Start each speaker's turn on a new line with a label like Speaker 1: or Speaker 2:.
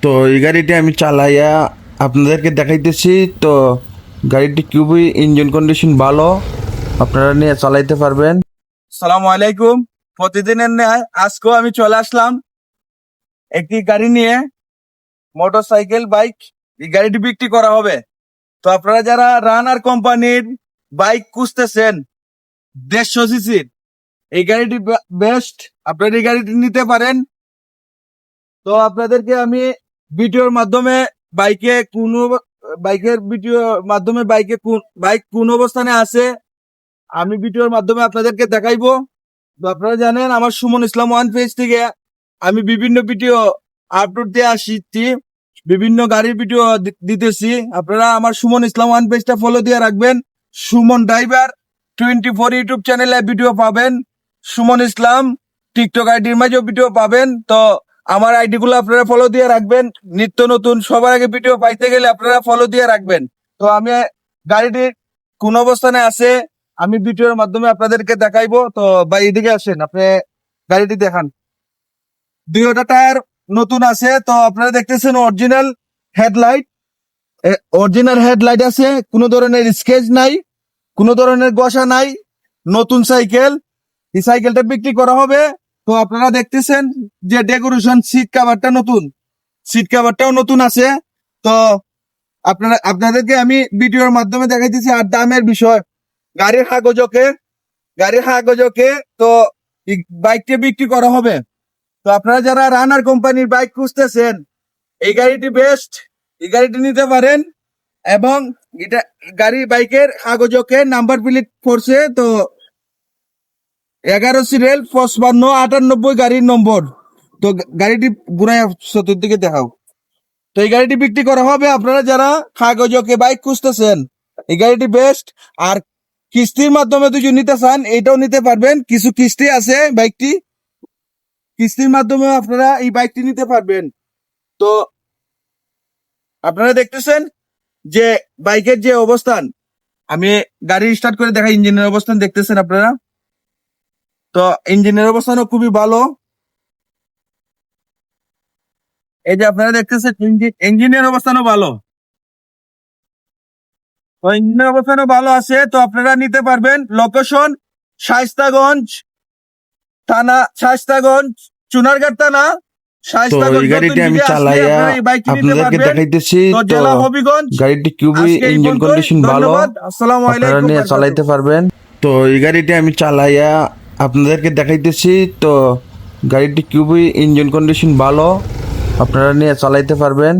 Speaker 1: তো এই গাড়িটি আমি চালাইয়া আপনাদেরকে দেখাইতেছি। তো গাড়িটি খুবই ইঞ্জিন কন্ডিশন ভালো, আপনারা নিয়ে চালাইতে পারবেন।
Speaker 2: সালামু আলাইকুম। প্রতিদিনের ন্যায় আজকেও আমি চলে আসলাম একটি গাড়ি নিয়ে, মোটরসাইকেল বাইক। এই গাড়িটি বিক্রি করা হবে। তো আপনারা যারা রানার কোম্পানির বাইক খুঁজতেছেন 150 সিসির, এই গাড়িটি বেস্ট, আপনারা এই গাড়িটি নিতে পারেন। তো আপনাদেরকে আমি ভিডিওর মাধ্যমে বাইকের ভিডিওর মাধ্যমে বাইক কোন অবস্থানে আছে আমি ভিডিওর মাধ্যমে আপনাদেরকে দেখাইবো। তো আপনারা জানেন আমার সুমন ইসলাম ওয়ান পেজ থেকে আমি বিভিন্ন ভিডিও আপলোড দিয়ে আসছি, বিভিন্ন গাড়ির ভিডিও দিতেছি। আপনারা আমার সুমন ইসলাম ওয়ান পেজটা ফলো দিয়ে রাখবেন। সুমন ড্রাইভার 24 ইউটিউব চ্যানেলে ভিডিও পাবেন, সুমন ইসলাম টিকটক আইডির মাঝেও ভিডিও পাবেন। তো আমার আইডি গুলো আপনারা ফলো দিয়ে রাখবেন, নিত্য নতুন সবার আগে ভিডিও পাইতে গেলে আপনারা ফলো দিয়ে রাখবেন। তো আমি গাড়িটির কোন অবস্থানে আছে আমি ভিডিওর মাধ্যমে আপনাদেরকে দেখাইবো। তো ভাই এদিকে আসেন, আপনি গাড়িটি দেখান। দুইটা টায়ার নতুন আছে। তো আপনারা দেখতেছেন অরিজিনাল হেডলাইট আছে, কোনো ধরনের স্কেচ নাই, কোনো ধরনের ঘষা নাই, নতুন সাইকেল। এই সাইকেলটা বিক্রি করা হবে। তো আপনারা দেখতেছেন যে ডেকোরেশন, সিট কাভারটাও নতুন আছে। তো আপনাদেরকে আমি ভিডিওর মাধ্যমে দেখাইতেছি। আর দামের বিষয়, গাড়ির কাগজকে তো এই বাইকটা বিক্রি করা হবে। তো আপনারা যারা রানার কোম্পানির বাইক খুঁজতেছেন, এই গাড়িটি বেস্ট, এই গাড়িটি নিতে পারেন। এবং এটা বাইকের কাগজকে নাম্বার প্লেট পড়ছে তো 11 সিরিয়াল 5598 গাড়ির নম্বর। তো গাড়িটি ঘুরায় চতুর্দিকে দেখাও। তো এই গাড়িটি বিক্রি করা হবে। আপনারা যারা কাগজকে বাইক খুঁজতেছেন, এই গাড়িটি বেস্ট। আর কিস্তির মাধ্যমে যদি নিতে চান এটাও নিতে পারবেন, কিছু কিস্তি আছে, কিস্তির মাধ্যমে আপনারা এই বাইকটি নিতে পারবেন। তো আপনারা দেখতেছেন যে বাইকের যে অবস্থান, আমি গাড়ি স্টার্ট করে দেখা, ইঞ্জিনের অবস্থান দেখতেছেন আপনারা। তো ইঞ্জিনের অবস্থানও খুবই ভালো। এই যে আপনারা দেখতেছেন ইঞ্জিনের অবস্থানও ভালো। তো ইঞ্জিনের অবস্থানও ভালো আছে। তো আপনারা নিতে পারবেন। লোকেশন শায়েস্তাগঞ্জ চুনারঘাট থানা,
Speaker 1: তো এই গাড়িটি আমি চালাইয়া আপনাদেরকে দেখাইতেছি। তো গাড়িটি খুবই ইঞ্জিন কন্ডিশন ভালো, আপনারা নিয়ে চালাইতে পারবেন। তো এই গাড়িটি আমি চালাইয়া আপনাদেরকে দেখাইতেছি। তো গাড়িটি খুবই ইঞ্জিন কন্ডিশন ভালো, আপনারা নিয়ে চালাইতে পারবেন।